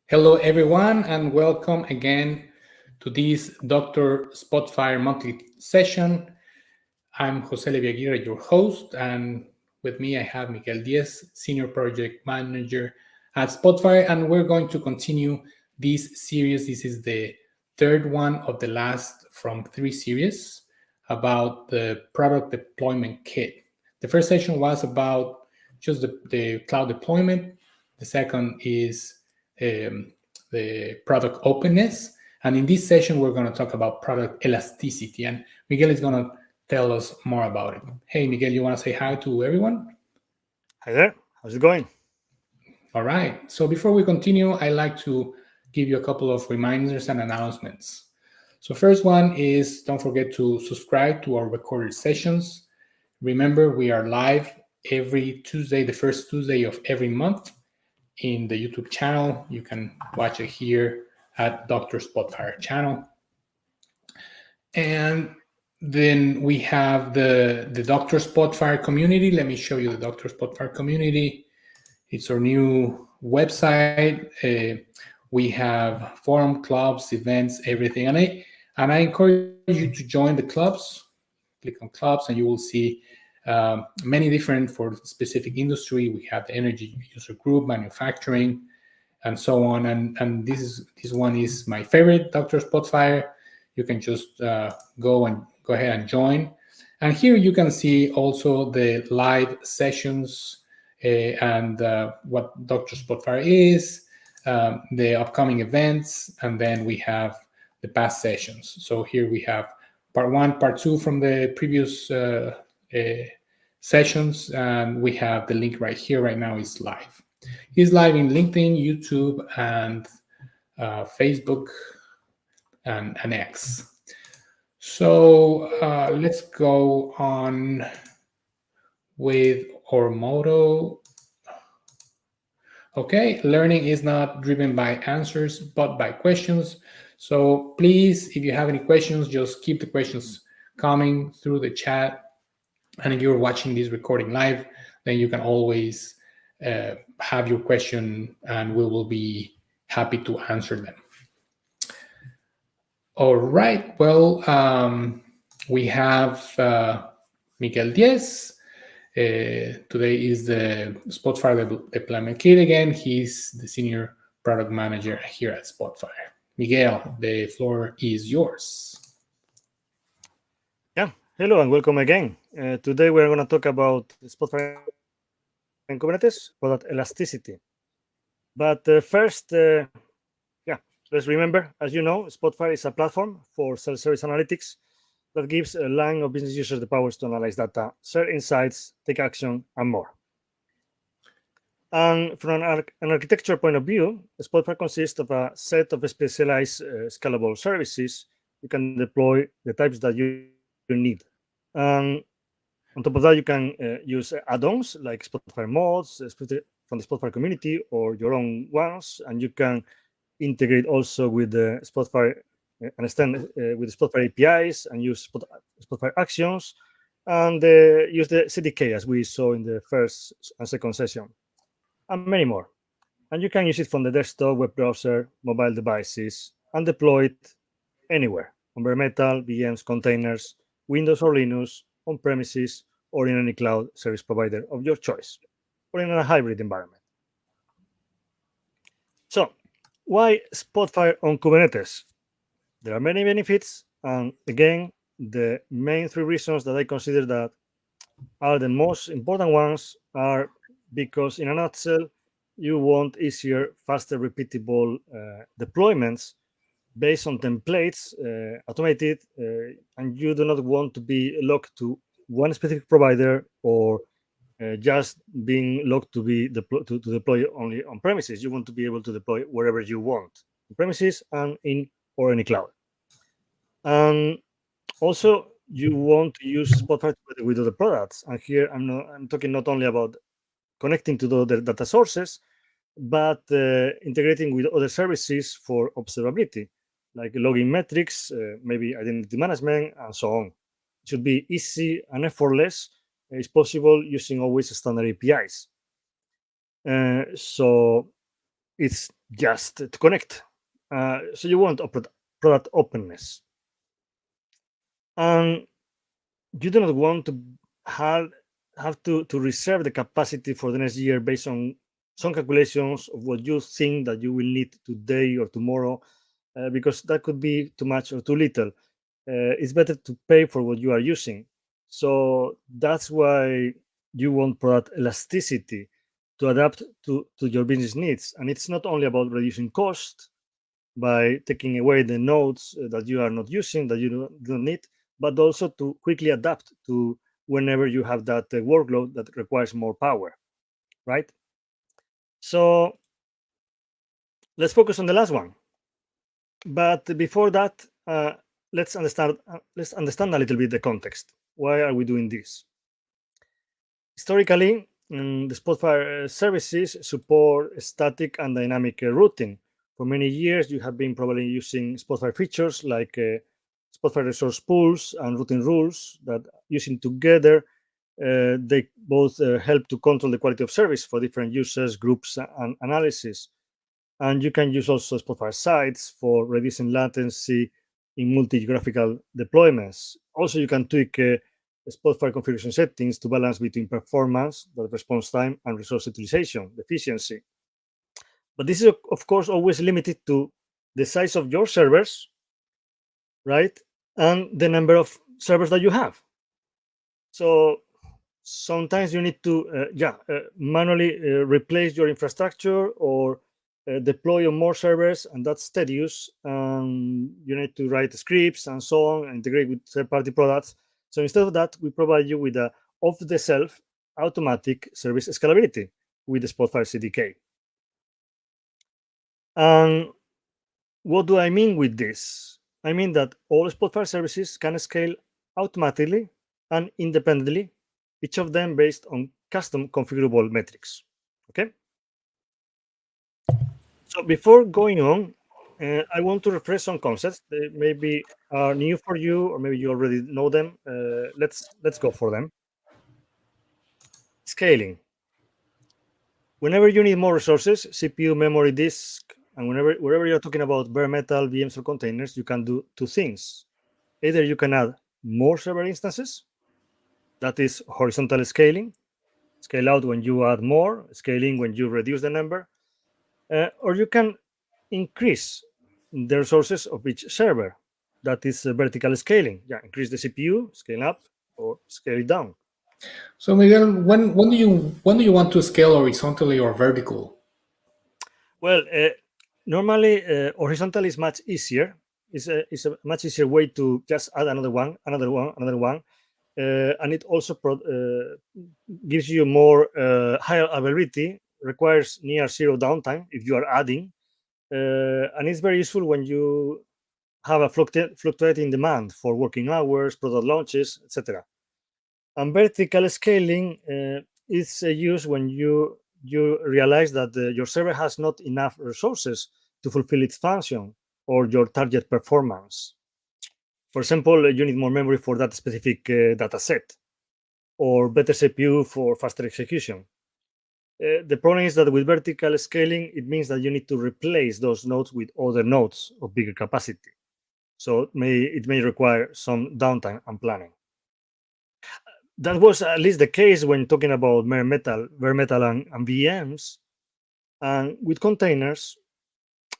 Hello, everyone, and welcome again to this Dr. Spotfire monthly session. I'm Jose Leviaguirre, your host, and with me I have Miguel Diaz, Senior Project Manager at Spotfire, and we're going to continue this series. This is the third one of the last from three series about the product deployment kit. The first session was about just the cloud deployment. The second is the product openness. And in this session, we're going to talk about product elasticity. And Miguel is going to tell us more about it. Hey, Miguel, you want to say hi to everyone? Hi there. How's it going? All right. So before we continue, I'd like to give you a couple of reminders and announcements. So first one is don't forget to subscribe to our recorded sessions. Remember, we are live every Tuesday, the first Tuesday of every month in the YouTube channel. You can watch it here at Dr. Spotfire channel. And then we have the Dr. Spotfire community. Let me show you the Dr. Spotfire community. It's our new website. We have forum, clubs, events, everything. And I encourage you to join the clubs. Click on clubs and you will see many different for specific industry. We have the energy user group, manufacturing, and so on. And this one is my favorite, Dr. Spotfire. You can just go ahead and join. And here you can see also the live sessions and what Dr. Spotfire is, the upcoming events, and then we have the past sessions. So here we have part one, part two from the previous sessions, and we have the link right here. Right now is live. He's live in LinkedIn, YouTube, and Facebook and X. So let's go on with our motto. Okay, learning is not driven by answers, but by questions. So please, if you have any questions, just keep the questions coming through the chat. And if you're watching this recording live, then you can always have your question and we will be happy to answer them. All right, well, we have Miguel Diaz. Today is the Spotfire Deployment Kit again. He's the Senior Product Manager here at Spotfire. Miguel, the floor is yours. Yeah. Hello and welcome again. Today we're going to talk about Spotfire and Kubernetes, product elasticity. But first, let's remember, as you know, Spotfire is a platform for self-service analytics that gives a line of business users the powers to analyze data, share insights, take action, and more. And from an architecture point of view, Spotfire consists of a set of specialized scalable services. You can deploy the types that you need. And on top of that, you can use add-ons like Spotfire mods from the Spotfire community or your own ones, and you can integrate also with the Spotfire, understand with the Spotfire APIs and use Spotfire actions, and use the CDK as we saw in the first and second session, and many more. And you can use it from the desktop, web browser, mobile devices, and deploy it anywhere on bare metal, VMs, containers, Windows or Linux, on premises, or in any cloud service provider of your choice, or in a hybrid environment. So, why Spotfire on Kubernetes? There are many benefits, and again, the main three reasons that I consider that are the most important ones are because, in a nutshell, you want easier, faster, repeatable deployments based on templates, automated, and you do not want to be locked to one specific provider or just being locked to be to deploy only on premises. You want to be able to deploy wherever you want, on premises and in or any cloud. And also, you want to use Spotfire with other products. And here I'm talking not only about connecting to the other data sources, but integrating with other services for observability, like logging metrics, maybe identity management, and so on. It should be easy and effortless. It's possible using always standard APIs. So it's just to connect. So you want product openness, and you do not want to have to reserve the capacity for the next year based on some calculations of what you think that you will need today or tomorrow, because that could be too much or too little. It's better to pay for what you are using. So that's why you want product elasticity to adapt to your business needs. And it's not only about reducing cost by taking away the nodes that you are not using, that you don't need, but also to quickly adapt to whenever you have that workload that requires more power, right? So let's focus on the last one. But before that, let's understand a little bit the context. Why are we doing this? Historically, the Spotfire services support static and dynamic routing. For many years, you have been probably using Spotfire features like Spotfire resource pools and routing rules that, using together, they both help to control the quality of service for different users, groups, and analysis. And you can use also Spotfire sites for reducing latency in multi-geographical deployments. Also, you can tweak Spotfire configuration settings to balance between performance, the response time, and resource utilization, efficiency. But this is, of course, always limited to the size of your servers, right? And the number of servers that you have. So sometimes you need to manually replace your infrastructure or deploy on more servers, and that's tedious. You need to write scripts and so on, and integrate with third-party products. So instead of that, we provide you with a off-the-shelf automatic service scalability with the Spotfire CDK. And what do I mean with this? I mean that all Spotfire services can scale automatically and independently, each of them based on custom configurable metrics. Okay. So before going on, I want to refresh some concepts that maybe are new for you, or maybe you already know them. Let's go for them. Scaling. Whenever you need more resources, CPU, memory, disk, and wherever you're talking about bare metal, VMs, or containers, you can do two things. Either you can add more server instances, that is horizontal scaling, scale out when you add more, scaling when you reduce the number, or you can increase the resources of each server. That is vertical scaling. Yeah, increase the CPU, scale up, or scale it down. So Miguel, when do you want to scale horizontally or vertical? Well, normally horizontal is much easier. It's a much easier way to just add another one, and it also gives you more higher availability. Requires near zero downtime if you are adding, and it's very useful when you have a fluctuating demand for working hours, product launches, etc. And vertical scaling is used when you realize that your server has not enough resources to fulfill its function or your target performance. For example, you need more memory for that specific data set, or better CPU for faster execution. The problem is that with vertical scaling, it means that you need to replace those nodes with other nodes of bigger capacity. So it may require some downtime and planning. That was at least the case when talking about bare metal and VMs. And with containers,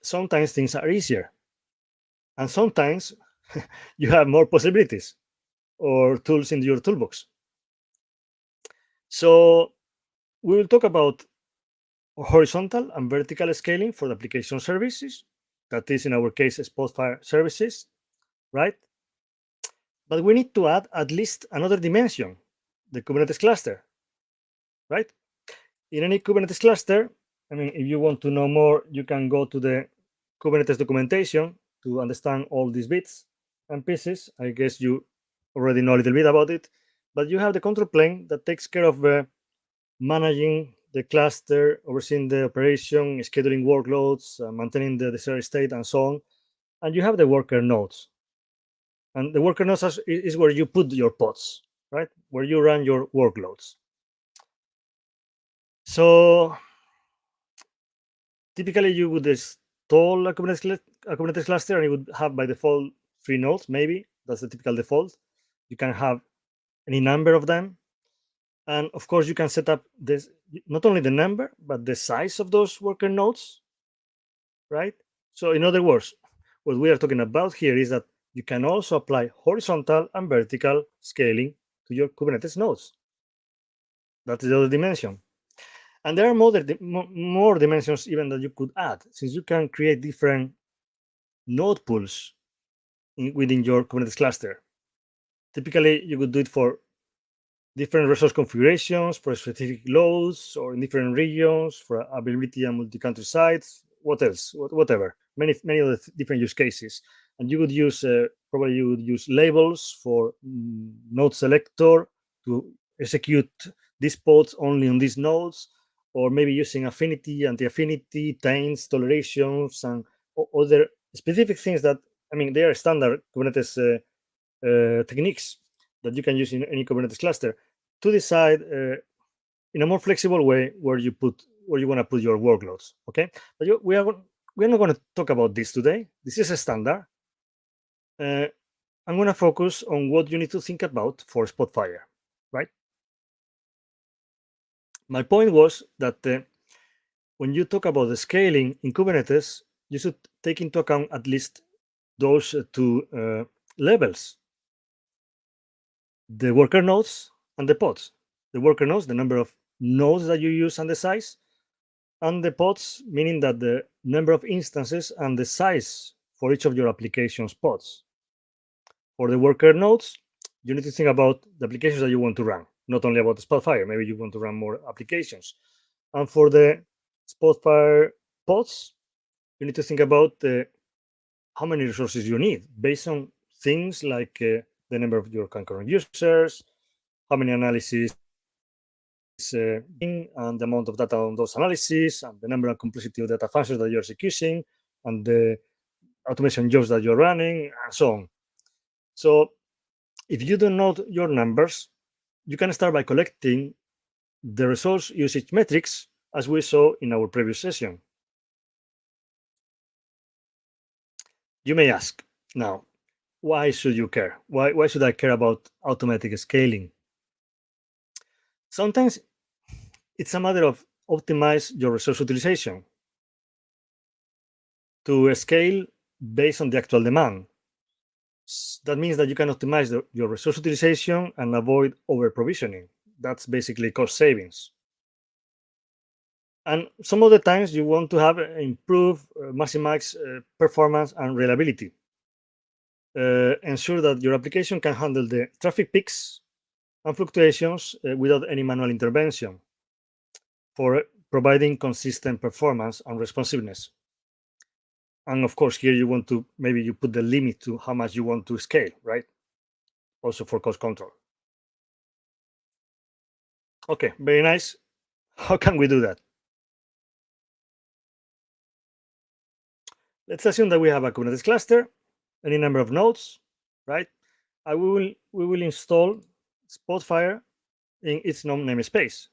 sometimes things are easier. And sometimes you have more possibilities or tools in your toolbox. So we will talk about horizontal and vertical scaling for the application services. That is, in our case, Spotfire services, right? But we need to add at least another dimension, the Kubernetes cluster, right? In any Kubernetes cluster, I mean, if you want to know more, you can go to the Kubernetes documentation to understand all these bits and pieces. I guess you already know a little bit about it, but you have the control plane that takes care of managing the cluster, overseeing the operation, scheduling workloads, maintaining the desired state, and so on. And you have the worker nodes. And the worker nodes is where you put your pods, right? Where you run your workloads. So typically you would install a Kubernetes cluster, and you would have by default 3 nodes, maybe. That's the typical default. You can have any number of them. And of course, you can set up this, not only the number, but the size of those worker nodes, right? So in other words, what we are talking about here is that you can also apply horizontal and vertical scaling to your Kubernetes nodes. That's the other dimension. And there are more dimensions even that you could add, since you can create different node pools within your Kubernetes cluster. Typically, you could do it for different resource configurations, for specific loads, or in different regions, for availability and multi-country sites. What else? Whatever. Many other different use cases. And you would use probably you would use labels for node selector to execute these pods only on these nodes, or maybe using affinity, anti-affinity, taints, tolerations, and other specific things that, I mean, they are standard Kubernetes techniques that you can use in any Kubernetes cluster to decide in a more flexible way where you want to put your workloads. Okay, but we're not going to talk about this today. This is a standard. I'm going to focus on what you need to think about for Spotfire, right? My point was that when you talk about the scaling in Kubernetes, you should take into account at least those two levels: the worker nodes and the pods. The worker nodes, the number of nodes that you use and the size, and the pods, meaning that the number of instances and the size for each of your application's pods. For the worker nodes, you need to think about the applications that you want to run, not only about the Spotfire. Maybe you want to run more applications. And for the Spotfire pods, you need to think about how many resources you need based on things like the number of your concurrent users, how many analyses and the amount of data on those analyses, and the number and complexity of data functions that you're executing, and the automation jobs that you're running, and so on. So if you don't know your numbers, you can start by collecting the resource usage metrics, as we saw in our previous session. You may ask, now, why should you care? Why should I care about automatic scaling? Sometimes it's a matter of optimize your resource utilization to scale based on the actual demand. That means that you can optimize your resource utilization and avoid over provisioning. That's basically cost savings. And some of the times you want to have improve, maximize performance and reliability. Ensure that your application can handle the traffic peaks and fluctuations without any manual intervention, for providing consistent performance and responsiveness. And of course, here you want to, maybe you put the limit to how much you want to scale, right? Also for cost control. Okay, very nice. How can we do that? Let's assume that we have a Kubernetes cluster, any number of nodes, right? We will install Spotfire in its namespace.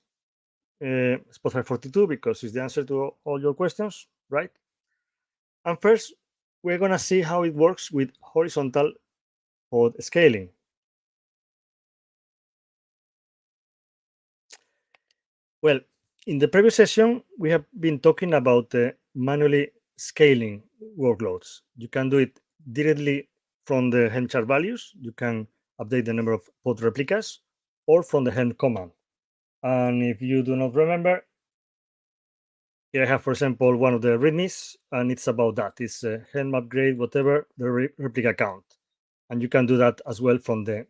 Spotfire 42, because it's the answer to all your questions, right? And first, we're going to see how it works with horizontal pod scaling. Well, in the previous session, we have been talking about manually scaling workloads. You can do it directly from the Helm chart values. You can update the number of pod replicas, or from the Helm command. And if you do not remember, here I have, for example, one of the readmes, and it's about that. It's Helm upgrade, whatever, the replica count. And you can do that as well from the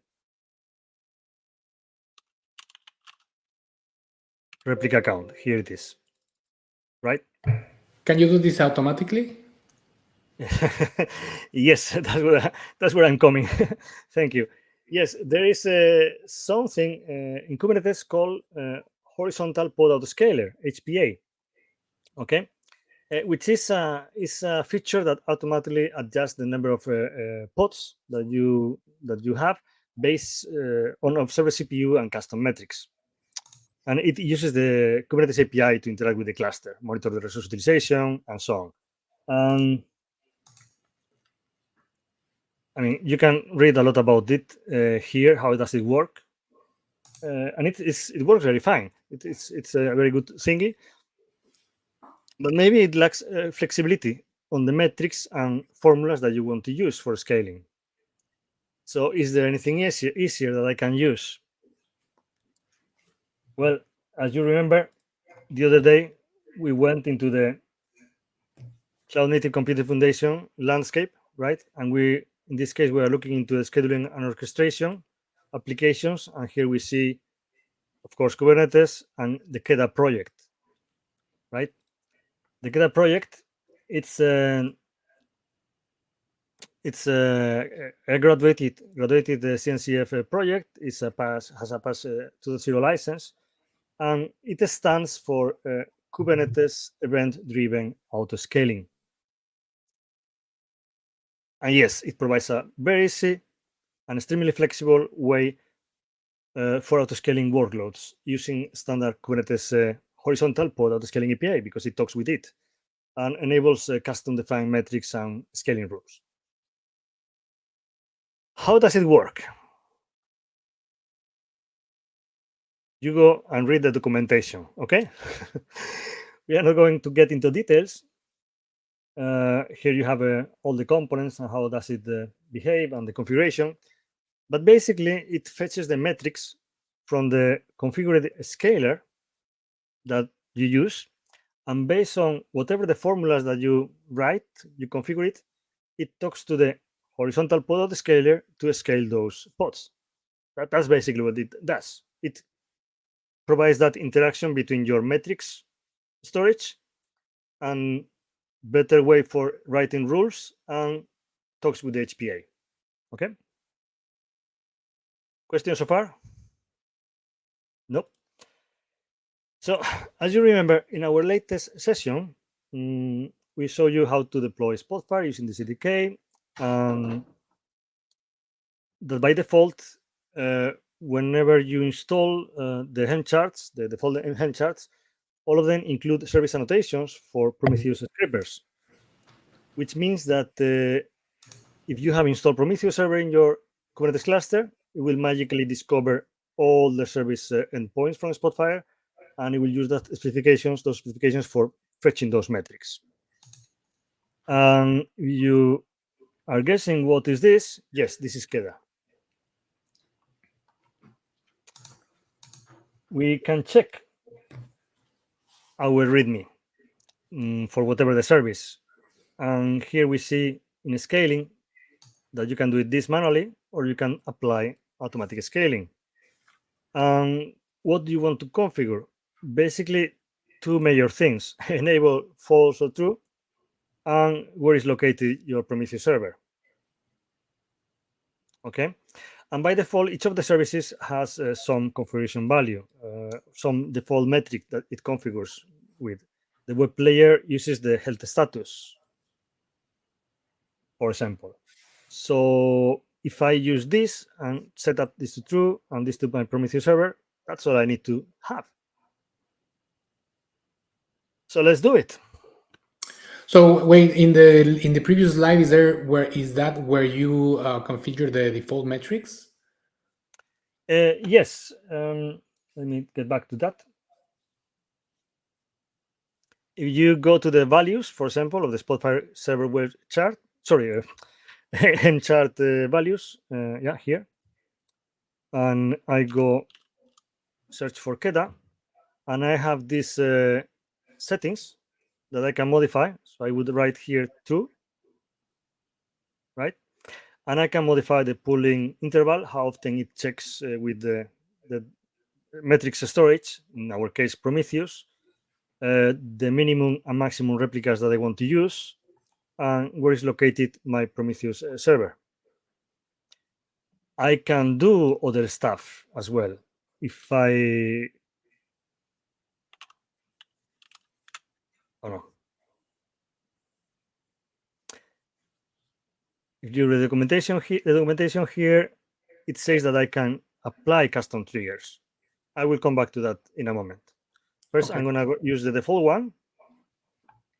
replica count. Here it is, right? Can you do this automatically? Yes, that's where I'm coming. Thank you. Yes, there is something in Kubernetes called horizontal pod autoscaler, HPA. Okay, which is a feature that automatically adjusts the number of pods that you have based on observer CPU and custom metrics. And it uses the Kubernetes API to interact with the cluster, monitor the resource utilization, and so on. I mean, you can read a lot about it here. How does it work? And it works very fine. It's a very good thingy, but maybe it lacks flexibility on the metrics and formulas that you want to use for scaling. So, is there anything easier that I can use? Well, as you remember, the other day we went into the Cloud Native Computing Foundation landscape, right? And in this case, we are looking into the scheduling and orchestration applications. And here we see, of course, Kubernetes and the KEDA project, right? The KEDA project, it's a graduated CNCF project. Has a PAS 2.0 license, and it stands for Kubernetes Event-Driven Autoscaling. And yes, it provides a very easy and extremely flexible way for autoscaling workloads using standard Kubernetes horizontal pod autoscaling API, because it talks with it and enables custom-defined metrics and scaling rules. How does it work? You go and read the documentation, okay? We are not going to get into details. Here you have all the components and how does it behave and the configuration. But basically, it fetches the metrics from the configured scaler that you use. And based on whatever the formulas that you write, you configure it, it talks to the horizontal pod of the scaler to scale those pods. That's basically what it does. It provides that interaction between your metrics storage and better way for writing rules and talks with the HPA. Okay? Question so far? Nope. So, as you remember, in our latest session, we show you how to deploy Spotfire using the CDK. That by default, whenever you install the Helm charts, the default Helm charts, all of them include service annotations for Prometheus scripters, which means that if you have installed Prometheus server in your Kubernetes cluster, it will magically discover all the service endpoints from Spotfire, and it will use those specifications for fetching those metrics. And you are guessing what is this? Yes, this is KEDA. We can check our README for whatever the service. And here we see in scaling that you can do it this manually, or you can apply automatic scaling. And what do you want to configure? Basically, two major things: enable false or true, and where is located your Prometheus server. Okay, and by default, each of the services has some configuration value, some default metric that it configures with. The web player uses the health status, for example. So if I use this and set up this to true and this to my Prometheus server, that's all I need to have. So let's do it. So wait, in the previous slide, is that where you configure the default metrics? Yes. Let me get back to that. If you go to the values, for example, of the Spotfire server web chart, sorry, Helm chart values, yeah, here, and I go search for KEDA, and I have these settings that I can modify. So I would write here true, right? And I can modify the pooling interval, how often it checks with the metrics storage, in our case, Prometheus, the minimum and maximum replicas that I want to use, and where is located my Prometheus server. I can do other stuff as well. If I, oh no. If you read the documentation here, it says that I can apply custom triggers. I will come back to that in a moment. First, Okay. I'm going to use the default one,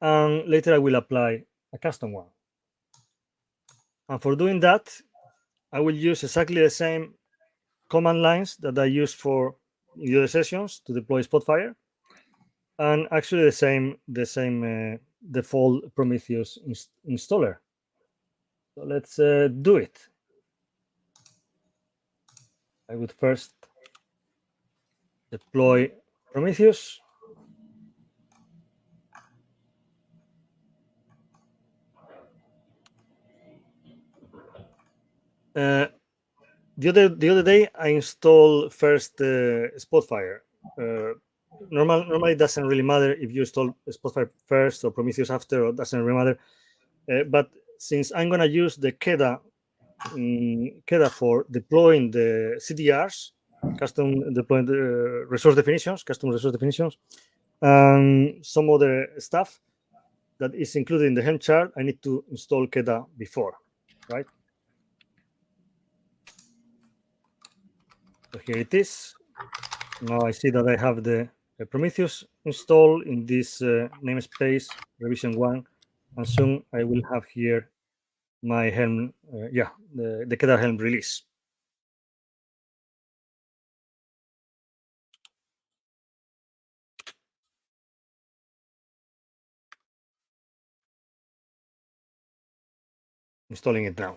and later I will apply a custom one. And for doing that, I will use exactly the same command lines that I used for the other sessions to deploy Spotfire, and actually the same default Prometheus installer. So let's do it. I would first deploy Prometheus. The other day I installed first Spotfire. Normally it doesn't really matter if you install Spotfire first or Prometheus after, or doesn't really matter. But since I'm gonna use the KEDA for deploying the CDRs, custom deploying the resource definitions, custom resource definitions, and some other stuff that is included in the Helm chart, I need to install KEDA before, right? So here it is. Now I see that I have the Prometheus installed in this namespace revision 1, and soon I will have here my Helm, the KEDA Helm release. Installing it now.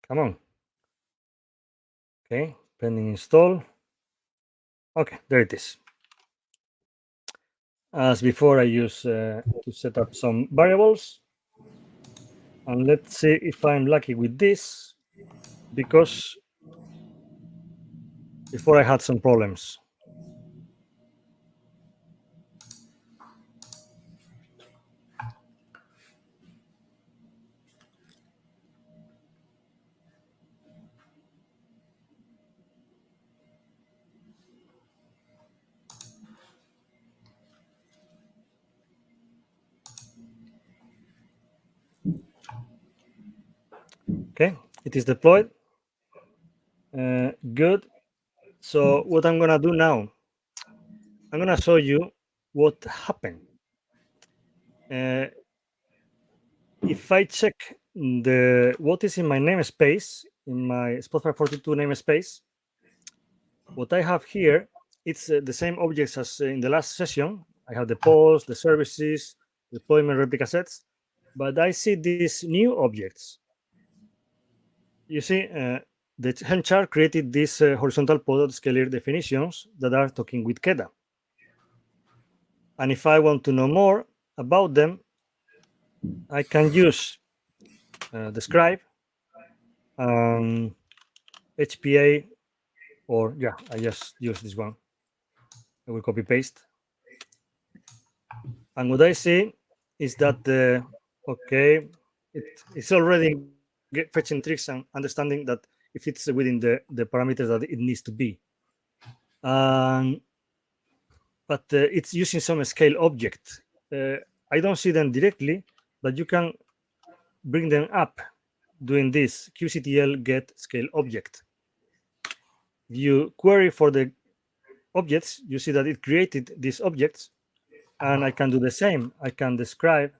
Come on. Okay, pending install. Okay, there it is. As before, I use to set up some variables. And let's see if I'm lucky with this, because before I had some problems. Okay, it is deployed. Good. So what I'm gonna do now, I'm gonna show you what happened. If I check what is in my namespace, in my Spotfire 42 namespace, what I have here, it's the same objects as in the last session. I have the pods, the services, deployment replica sets, but I see these new objects. You see, the Helm chart created these horizontal pod scalar definitions that are talking with KEDA. And if I want to know more about them, I can use describe, HPA, or I just use this one. I will copy paste. And what I see is that it's already fetching tricks and understanding that if it's within the parameters that it needs to be. But it's using some scale object. I don't see them directly, but you can bring them up doing this qctl get scale object. If you query for the objects, you see that it created these objects, and I can do the same. I can describe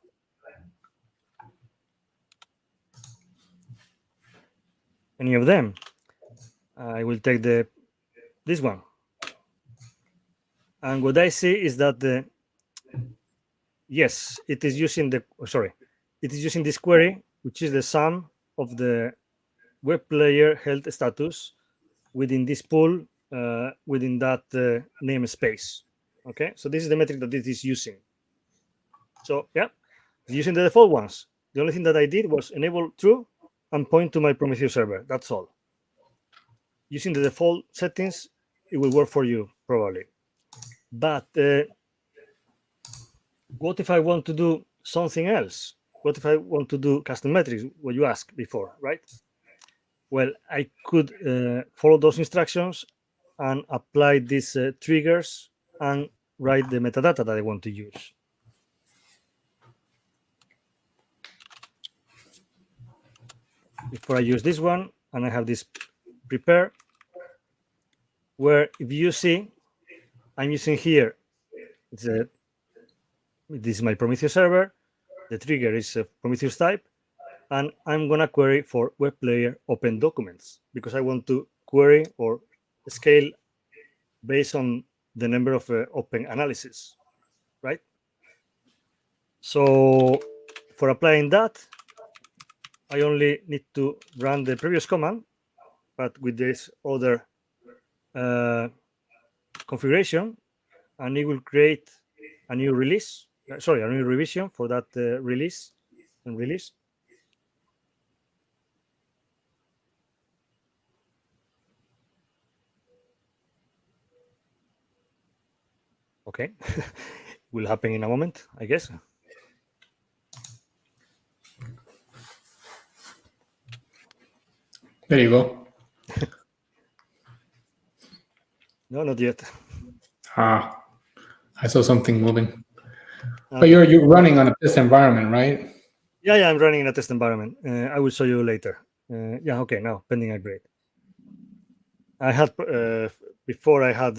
any of them. I will take this one, and what I see is that yes, it is using it is using this query, which is the sum of the web player health status within this pool, within that namespace. Okay, so this is the metric that it is using. So yeah, it's using the default ones. The only thing that I did was enable true and point to my Prometheus server. That's all. Using the default settings, it will work for you probably. But what if I want to do something else? What if I want to do custom metrics, what you asked before, right? Well, I could follow those instructions and apply these triggers and write the metadata that I want to use. Before I use this one, and I have this prepare, where if you see, I'm using here, this is my Prometheus server, the trigger is a Prometheus type, and I'm going to query for web player open documents because I want to query or scale based on the number of open analysis, right? So for applying that, I only need to run the previous command, but with this other configuration, and it will create a new release, a new revision for that release and release. Okay, will happen in a moment, I guess. There you go. No, not yet. Ah, I saw something moving. But you're running on a test environment, right? Yeah, I'm running in a test environment. I will show you later. Yeah, okay, now pending upgrade. I had before I had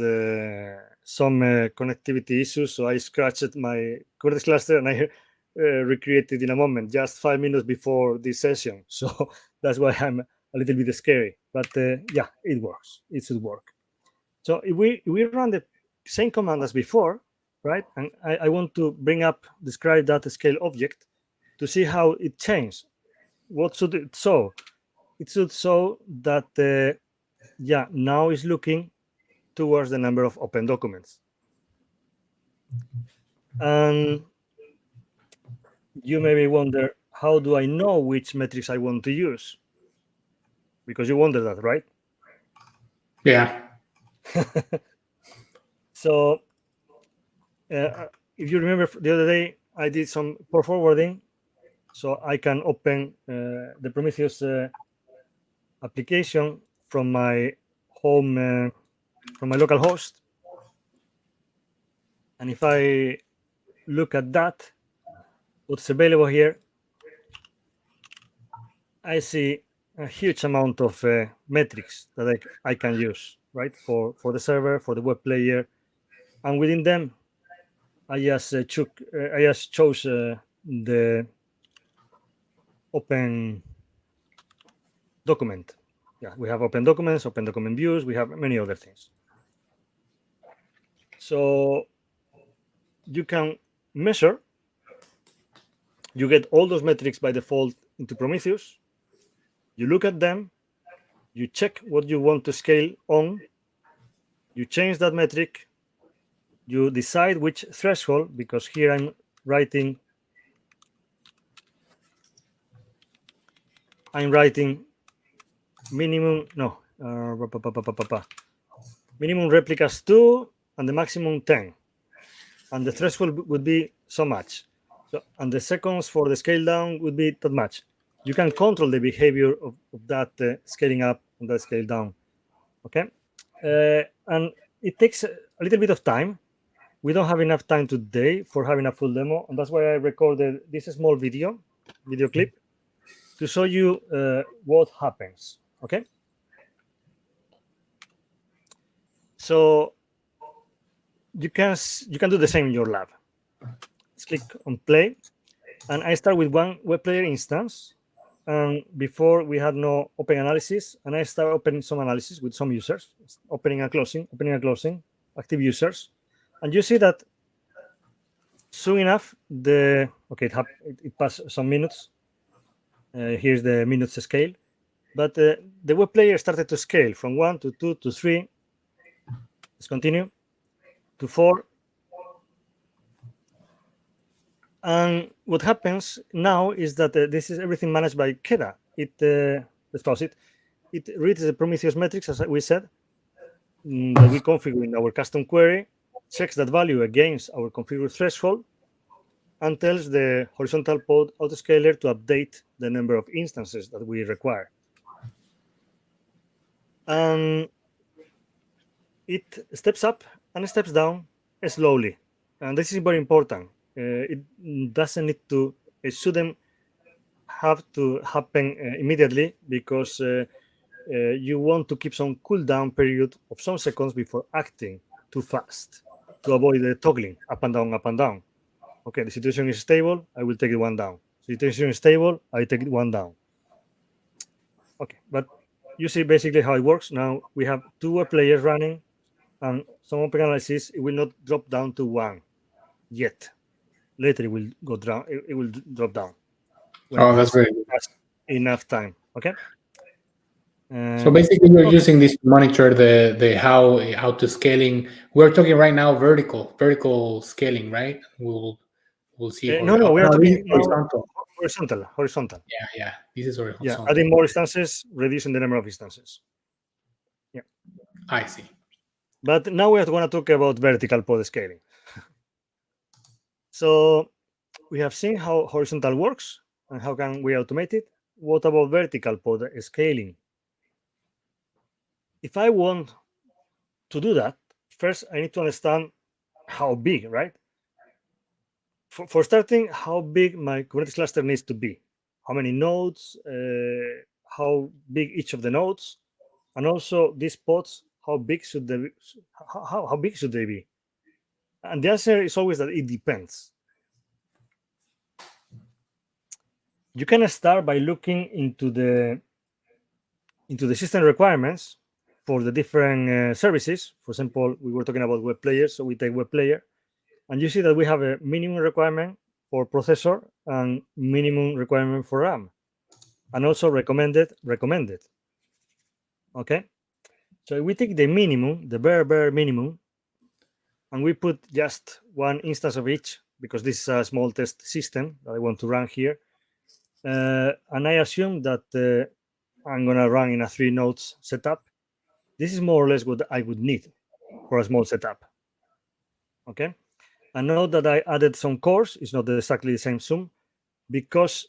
some connectivity issues, so I scratched my Kubernetes cluster and I recreated in a moment, just 5 minutes before this session. So that's why I'm a little bit scary. But yeah, it works. It should work. So if we run the same command as before, right? And I want to describe that scale object to see how it changed. What should it show? It should show that yeah, now is looking towards the number of open documents. And you maybe wonder, how do I know which metrics I want to use? Because you wonder that, right? Yeah. So if you remember the other day, I did some port forwarding, so I can open the Prometheus application from my home, from my local host. And if I look at that, what's available here, I see a huge amount of metrics that I can use, right? For the server, for the web player. And within them, I just chose the open document. Yeah, we have open documents, open document views, we have many other things. So you can measure, you get all those metrics by default into Prometheus, you look at them, you check what you want to scale on, you change that metric, you decide which threshold, because here I'm writing minimum, minimum replicas 2 and the maximum 10. And the threshold would be so much. So, and the seconds for the scale down would be that much. You can control the behavior of that scaling up and that scale down. Okay. And it takes a little bit of time. We don't have enough time today for having a full demo. And that's why I recorded this small video clip to show you what happens. Okay. So you can do the same in your lab. Let's click on play, and I start with one web player instance. And before we had no open analysis, and I start opening some analysis with some users, opening and closing, active users, and you see that soon enough it passed some minutes. Here's the minutes scale, but the web player started to scale from 1 to 2 to 3. Let's continue to 4. And what happens now is that this is everything managed by Keda. Let's pause it. It reads the Prometheus metrics, as we said, that we configure in our custom query, checks that value against our configured threshold, and tells the horizontal pod autoscaler to update the number of instances that we require. And it steps up and steps down slowly. And this is very important. It shouldn't have to happen immediately, because you want to keep some cooldown period of some seconds before acting too fast to avoid the toggling up and down, up and down. Okay, the situation is stable, I will take it one down. Situation is stable, I take it one down. Okay, but you see basically how it works. Now we have two web players running, and some open analysis, it will not drop down to one yet. Later it will go down, it will drop down when Oh, it that's is very good. enough time. Okay. So basically, you're Okay. using this to monitor the how to scaling. We're talking right now vertical scaling, right? We'll see. No, we are This is talking now horizontal. horizontal. Yeah. This is Yeah, horizontal. adding more instances, reducing the number of instances. Yeah. I see. But now we are going to talk about vertical pod scaling. So we have seen how horizontal works and how can we automate it. What about vertical pod scaling? If I want to do that, first I need to understand how big, right? For starting, how big my Kubernetes cluster needs to be, how many nodes, how big each of the nodes, and also these pods, how big should they be, how big should they be? And the answer is always that it depends. You can start by looking into the system requirements for the different services. For example, we were talking about web players, so we take web player, and you see that we have a minimum requirement for processor and minimum requirement for RAM, and also recommended. Okay, so if we take the minimum, the bare minimum, and we put just one instance of each, because this is a small test system that I want to run here, and I assume that I'm going to run in a 3 nodes setup. This is more or less what I would need for a small setup. Okay, and note that I added some cores. It's not exactly the same sum, because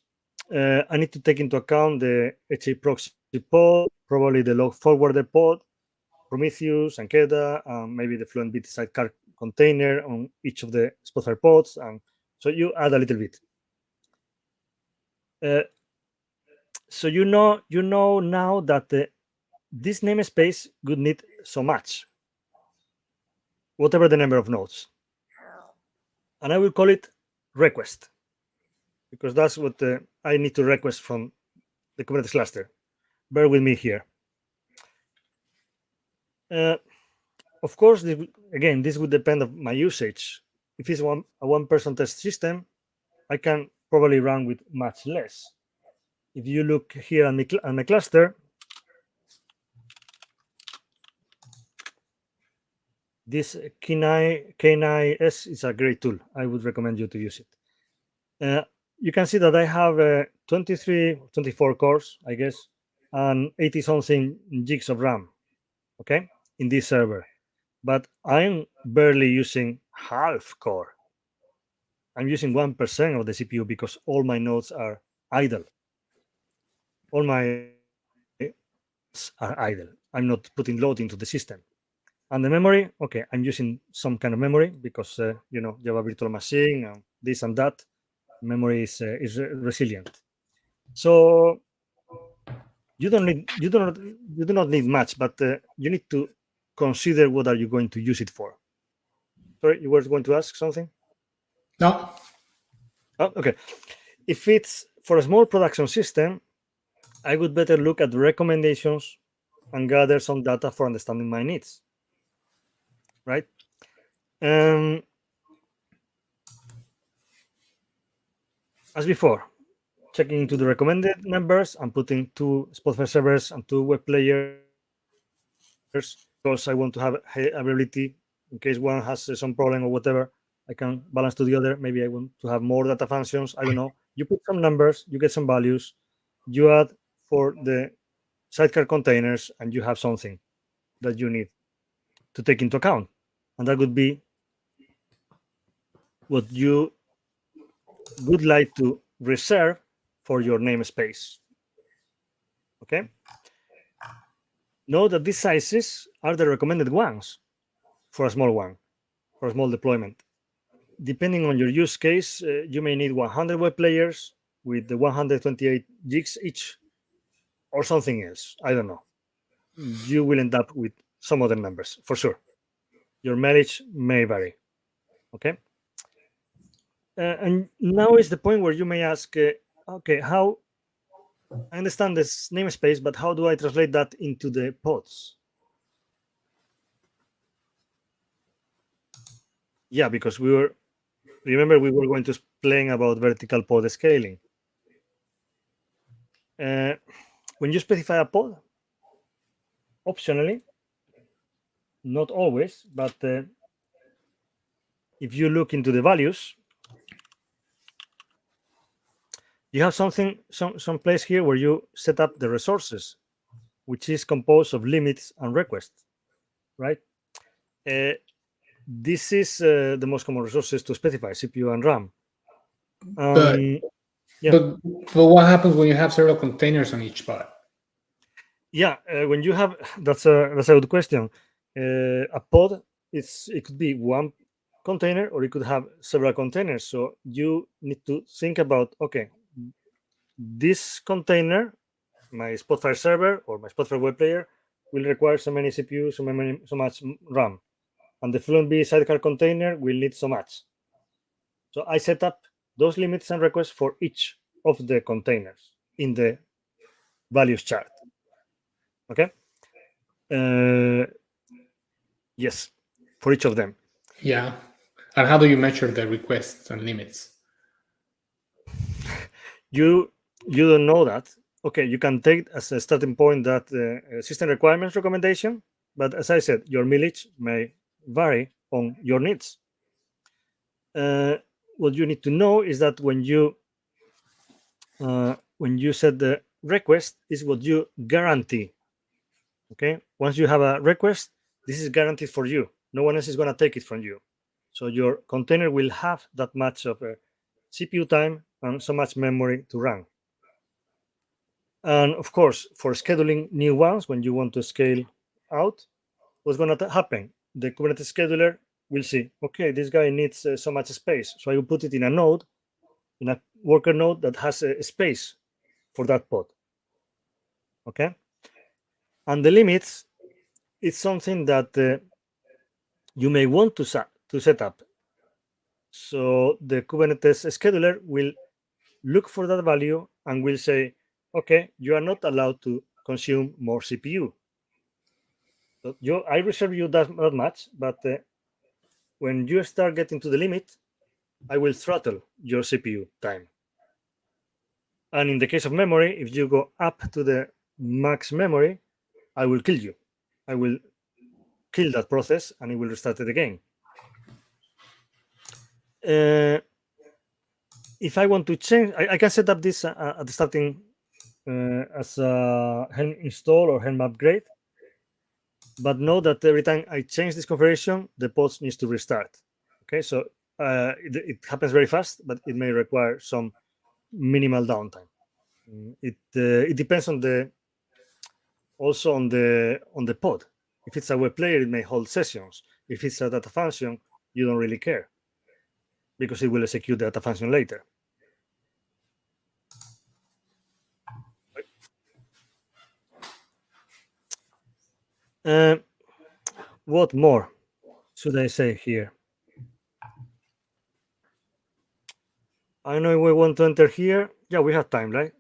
I need to take into account the HA proxy pod, probably the log forwarder pod, Prometheus, Ankeda, maybe the Fluent Bit sidecar container on each of the Spotfire pods. And so you add a little bit. So you know now that this namespace would need so much, whatever the number of nodes. And I will call it request, because that's what I need to request from the Kubernetes cluster. Bear with me here. Of course, this would depend on my usage. If it's a one-person test system, I can probably run with much less. If you look here on my cluster, this K9S is a great tool. I would recommend you to use it. You can see that I have 24 cores, I guess, and 80-something gigs of RAM, okay, in this server. But I'm barely using half core. I'm using 1% of the CPU because all my nodes are idle. All my are idle. I'm not putting load into the system. And the memory, okay, I'm using some kind of memory because you have a virtual machine and this and that. Memory is resilient. So you do not need much, but you need to consider what are you going to use it for. Sorry, you were going to ask something? No. Oh, okay. If it's for a small production system, I would better look at the recommendations and gather some data for understanding my needs, right? As before, checking into the recommended numbers and putting 2 Spotfire servers and 2 web players because I want to have availability in case one has some problem or whatever. I can balance to the other. Maybe I want to have more data functions. I don't know. You put some numbers, you get some values, you add for the sidecar containers, and you have something that you need to take into account. And that would be what you would like to reserve for your namespace. Okay? Note that these sizes are the recommended ones for a small one, for a small deployment. Depending on your use case, you may need 100 web players with the 128 gigs each or something else. I don't know. you will end up with some other numbers for sure. Your mileage may vary. Okay. And now is the point where you may ask, okay, how I understand this namespace, but how do I translate that into the pods? Yeah, because remember we were going to explain about vertical pod scaling. When you specify a pod, optionally, not always, but if you look into the values, you have some place here where you set up the resources, which is composed of limits and requests, right? This is the most common resources to specify, CPU and RAM. Yeah. But what happens when you have several containers on each pod? Yeah, when you have that's a good question. A pod it could be one container or it could have several containers. So you need to think about, okay, this container, my Spotfire server or my Spotfire web player, will require so many CPU, so much RAM, and the Fluentd sidecar container will need so much. So I set up those limits and requests for each of the containers in the values chart. Okay. Yes, for each of them. Yeah. And how do you measure the requests and limits? You don't know that. Okay, you can take as a starting point that system requirements recommendation, but as I said, your mileage may vary on your needs. What you need to know is that when you set the request, is what you guarantee. Okay, once you have a request, this is guaranteed for you. No one else is going to take it from you. So your container will have that much of CPU time and so much memory to run. And of course, for scheduling new ones, when you want to scale out, what's going to happen? The Kubernetes scheduler will see, okay, this guy needs so much space. So I will put it in a node, in a worker node that has a space for that pod. Okay. And the limits, it's something that you may want to set up. So the Kubernetes scheduler will look for that value and will say, okay, you are not allowed to consume more CPU. So I reserve you that much, but when you start getting to the limit, I will throttle your CPU time. And in the case of memory, if you go up to the max memory, I will kill you. I will kill that process and it will restart it again. If I want to change, I can set up this at the starting as a Helm install or Helm upgrade. But know that every time I change this configuration, the pods needs to restart. Okay, so it happens very fast, but it may require some minimal downtime. It depends on the pod. If it's a web player, it may hold sessions. If it's a data function, you don't really care because it will execute the data function later. What more should I say here? I know we want to enter here. Yeah, we have time, right?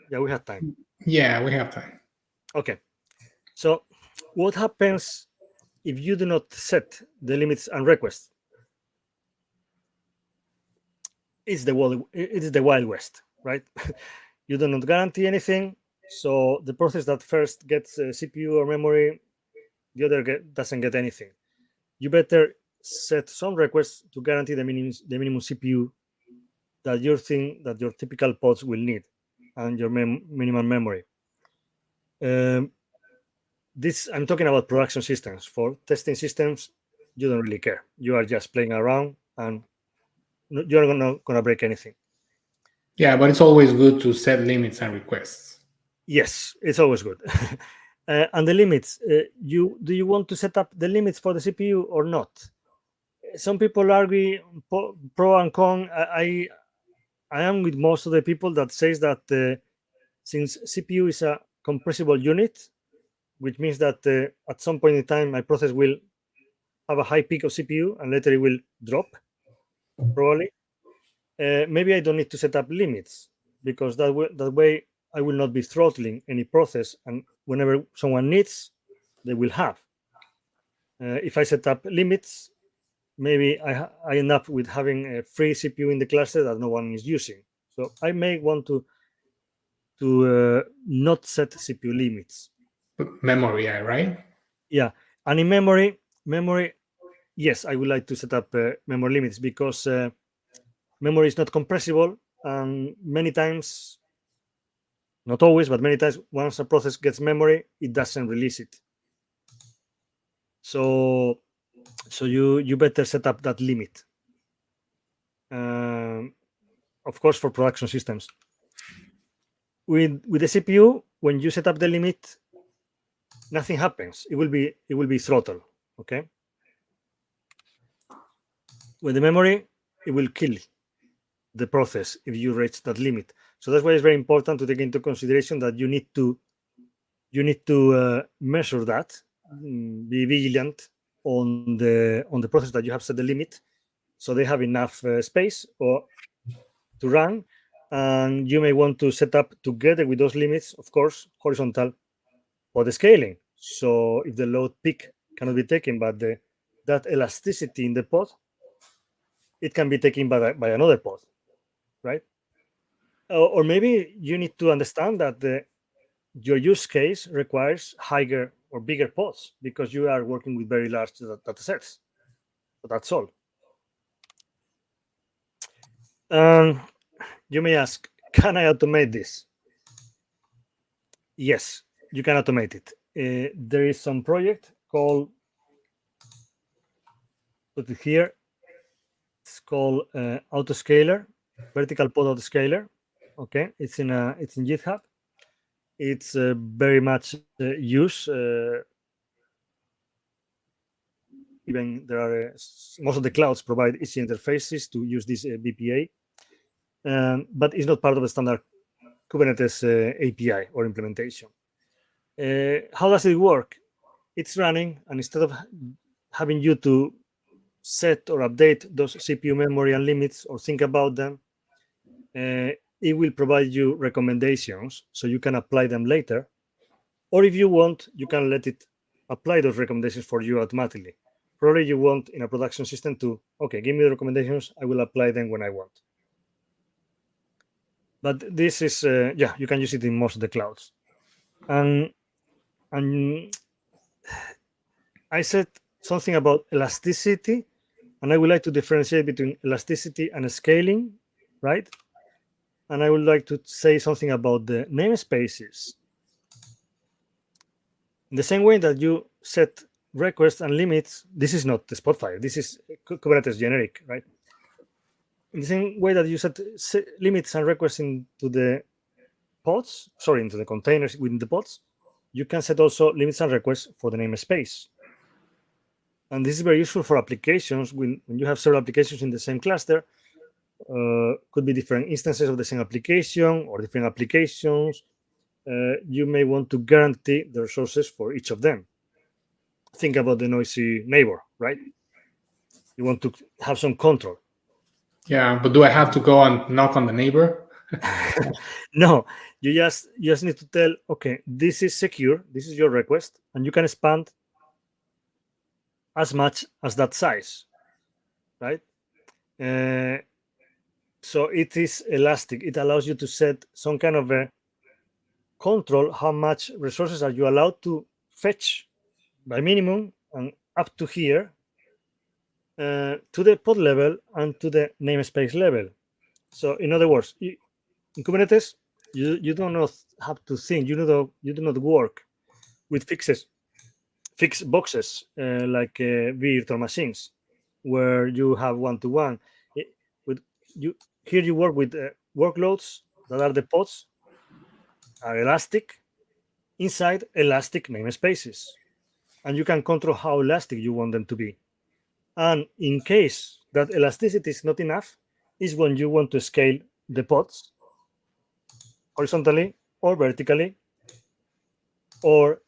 Yeah, we have time. Yeah, we have time. Okay. So what happens if you do not set the limits and requests? It is the Wild West, right? You do not guarantee anything. So the process that first gets CPU or memory, the other doesn't get anything. You better set some requests to guarantee the minimum CPU that you think that your typical pods will need and your minimum memory. This I'm talking about production systems. For testing systems, you don't really care. You are just playing around and you're not going to break anything. Yeah, but it's always good to set limits and requests. Yes, it's always good. And the limits, do you want to set up the limits for the CPU or not? Some people argue pro and con. I am with most of the people that says that since CPU is a compressible unit, which means that at some point in time, my process will have a high peak of CPU and later it will drop, probably. Maybe I don't need to set up limits, because that way I will not be throttling any process, and whenever someone needs, they will have. If I set up limits, maybe I end up with having a free CPU in the cluster that no one is using. So I may want to not set CPU limits. Memory, right? Yeah, and in memory, yes, I would like to set up memory limits, because memory is not compressible, and many times, not always, but many times, once a process gets memory, it doesn't release it. So you better set up that limit. Of course, for production systems. With the CPU, when you set up the limit, nothing happens. It will be throttle. Okay. With the memory, it will kill the process if you reach that limit. So that's why it's very important to take into consideration that you need to measure that, be vigilant on the process that you have set the limit, so they have enough space or to run. And you may want to set up, together with those limits, of course, horizontal pod scaling. So if the load peak cannot be taken, but that elasticity in the pod, it can be taken by another pod, right? Or maybe you need to understand that your use case requires higher or bigger pods, because you are working with very large data sets. So that's all. You may ask, can I automate this? Yes, you can automate it. There is some project called, put it here, it's called autoscaler, vertical pod autoscaler. Okay, it's in GitHub. It's very much used. Even there are most of the clouds provide easy interfaces to use this BPA, but it's not part of the standard Kubernetes API or implementation. How does it work? It's running, and instead of having you to set or update those CPU memory and limits or think about them, it will provide you recommendations so you can apply them later. Or if you want, you can let it apply those recommendations for you automatically. Probably you want in a production system to, okay, give me the recommendations, I will apply them when I want. But this is, yeah, you can use it in most of the clouds. And I said something about elasticity, and I would like to differentiate between elasticity and scaling, right? And I would like to say something about the namespaces. In the same way that you set requests and limits, this is not the Spotfire, this is Kubernetes generic, right? In the same way that you set limits and requests into the pods, into the containers within the pods, you can set also limits and requests for the namespace. And this is very useful for applications. When you have several applications in the same cluster, could be different instances of the same application or different applications. You may want to guarantee the resources for each of them. Think about the noisy neighbor, right? You want to have some control. Yeah, but do I have to go and knock on the neighbor? No, you just need to tell, okay, this is secure, this is your request, and you can expand as much as that size, right? So it is elastic. It allows you to set some kind of a control how much resources are you allowed to fetch by minimum and up to here to the pod level and to the namespace level. So in other words, in Kubernetes, you do not have to think. You do not work with fixed boxes like virtual machines, where you have one-to-one. With you here, you work with workloads that are the pods are elastic inside elastic namespaces, and you can control how elastic you want them to be. And in case that elasticity is not enough, is when you want to scale the pods horizontally or vertically, or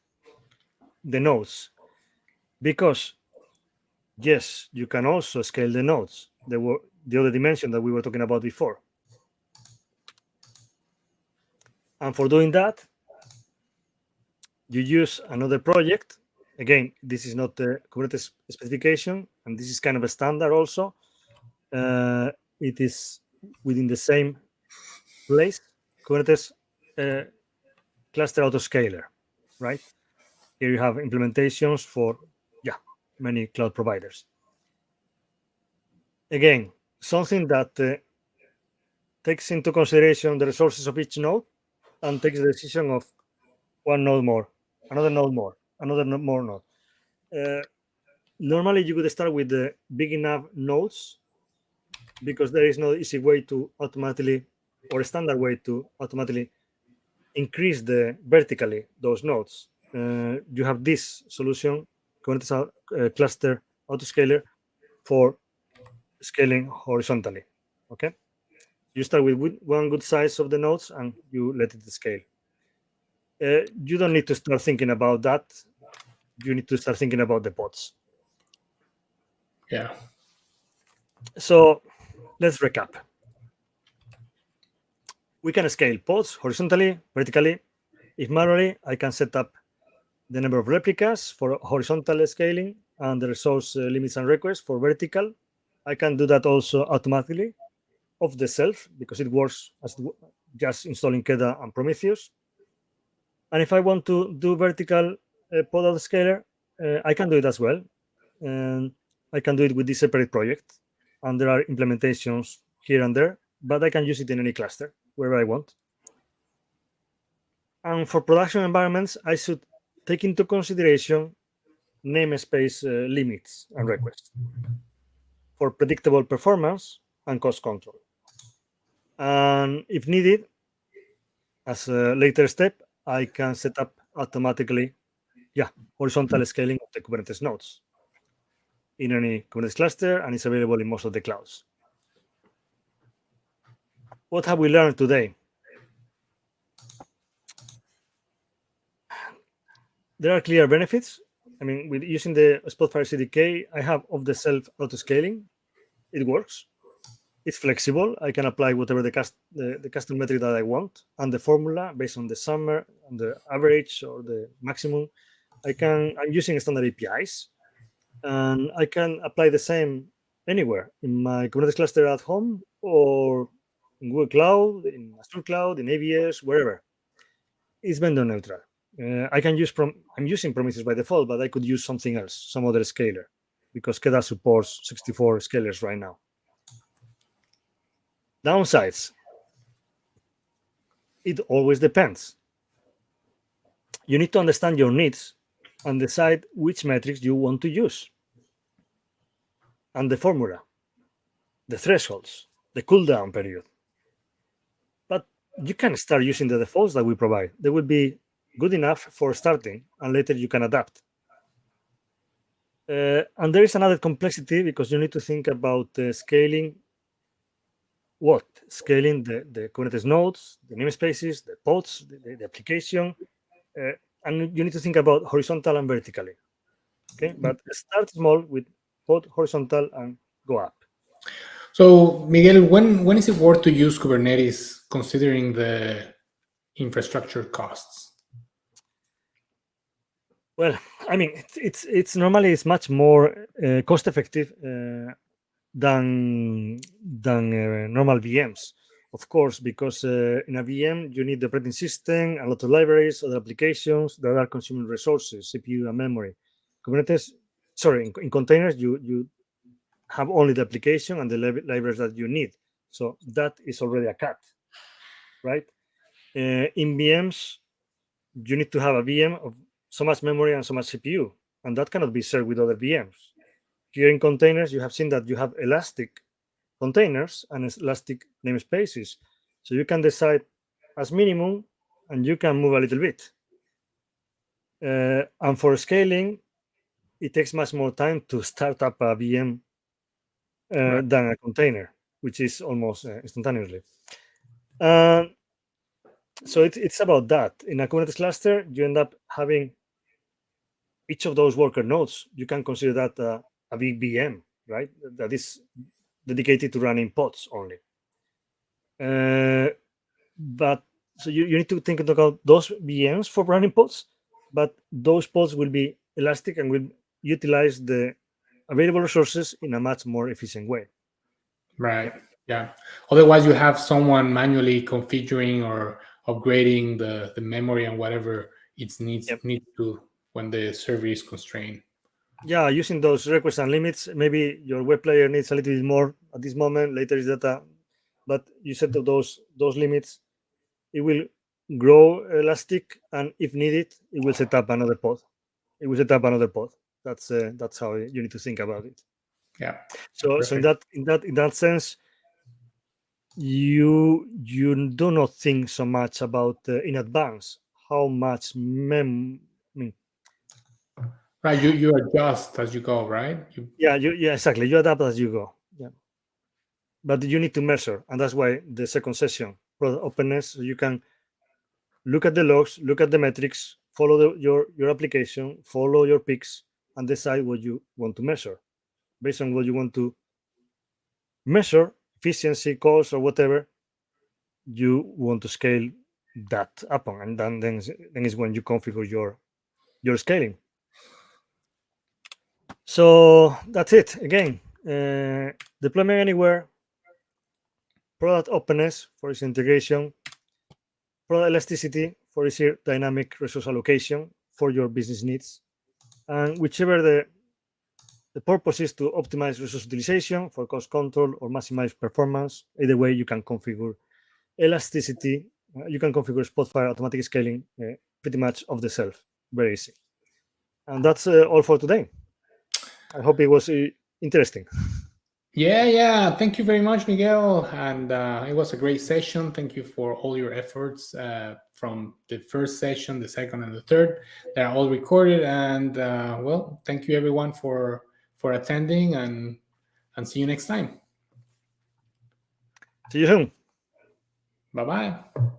the nodes, because yes, you can also scale the nodes. The other dimension that we were talking about before. And for doing that, you use another project. Again, this is not the Kubernetes specification, and this is kind of a standard also. It is within the same place, Kubernetes cluster autoscaler, right? Here you have implementations for many cloud providers. Again, something that takes into consideration the resources of each node and takes the decision of one node more, another node more, another more node. Normally, you would start with the big enough nodes because there is no easy way to automatically or a standard way to automatically increase the vertically those nodes. You have this solution, Kubernetes cluster autoscaler, for scaling horizontally. Okay, you start with one good size of the nodes and you let it scale. You don't need to start thinking about that. You need to start thinking about the pods. Yeah. So let's recap. We can scale pods horizontally, vertically. If manually, I can set up the number of replicas for horizontal scaling and the resource limits and requests for vertical. I can do that also automatically off the shelf because it works as just installing Keda and Prometheus. And if I want to do vertical pod autoscaler, I can do it as well. And I can do it with this separate project. And there are implementations here and there, but I can use it in any cluster wherever I want. And for production environments, I should take into consideration namespace limits and requests for predictable performance and cost control. And if needed, as a later step, I can set up automatically, horizontal scaling of the Kubernetes nodes in any Kubernetes cluster, and it's available in most of the clouds. What have we learned today? There are clear benefits. I mean, with using the Spotfire CDK, I have off-the-shelf auto-scaling. It works. It's flexible. I can apply whatever the custom metric that I want, and the formula based on the summer, on the average or the maximum. I'm using standard APIs, and I can apply the same anywhere in my Kubernetes cluster at home or in Google Cloud, in Azure Cloud, in AWS, wherever. It's vendor neutral. I can use I'm using Prometheus by default, but I could use something else, some other scaler, because Keda supports 64 scalers right now. Downsides. It always depends. You need to understand your needs and decide which metrics you want to use. And the formula, the thresholds, the cooldown period. But you can start using the defaults that we provide. They will be good enough for starting, and later you can adapt. And there is another complexity because you need to think about scaling what? Scaling the Kubernetes nodes, the namespaces, the pods, the application. And you need to think about horizontal and vertically. Okay, but start small with pod horizontal and go up. So, Miguel, when is it worth to use Kubernetes considering the infrastructure costs? Well, I mean, it's normally it's much more cost effective than normal VMs, of course, because in a VM you need the operating system, a lot of libraries, other applications that are consuming resources, CPU and memory. Kubernetes, sorry, in containers you have only the application and the libraries that you need, so that is already a cut, right? In VMs, you need to have a VM of so much memory and so much CPU, and that cannot be shared with other VMs. Here in containers, you have seen that you have elastic containers and elastic namespaces. So you can decide as minimum, and you can move a little bit. And for scaling, it takes much more time to start up a VM than a container, which is almost instantaneously. So it's about that. In a Kubernetes cluster, you end up having each of those worker nodes, you can consider that a big VM, right? That is dedicated to running pods only. But so you need to think about those VMs for running pods, but those pods will be elastic and will utilize the available resources in a much more efficient way. Right. Yeah. Otherwise, you have someone manually configuring or upgrading the memory and whatever it needs to when the server is constrained. Yeah, using those requests and limits, maybe your web player needs a little bit more at this moment. Later is data, but you set those limits. It will grow elastic, and if needed, it will set up another pod. That's how you need to think about it. Yeah. So in that sense, you do not think so much about in advance how much Right. You adjust as you go, right? yeah exactly, you adapt as you go. Yeah, but you need to measure, and that's why the second session, product openness, so you can look at the logs, look at the metrics, follow your application, follow your picks, and decide what you want to measure. Based on what you want to measure, efficiency, cost, or whatever, you want to scale that upon, and then is when you configure your scaling. So that's it. Again, deployment anywhere, product openness for its integration, product elasticity for its dynamic resource allocation for your business needs, and whichever the purpose is to optimize resource utilization for cost control or maximize performance. Either way, you can configure elasticity. You can configure Spotfire automatic scaling pretty much off the shelf. Very easy. And that's all for today. I hope it was interesting. Yeah. Thank you very much, Miguel. And it was a great session. Thank you for all your efforts from the first session, the second, and the third. They're all recorded. And well, thank you everyone for attending, and see you next time. See you soon. Bye-bye.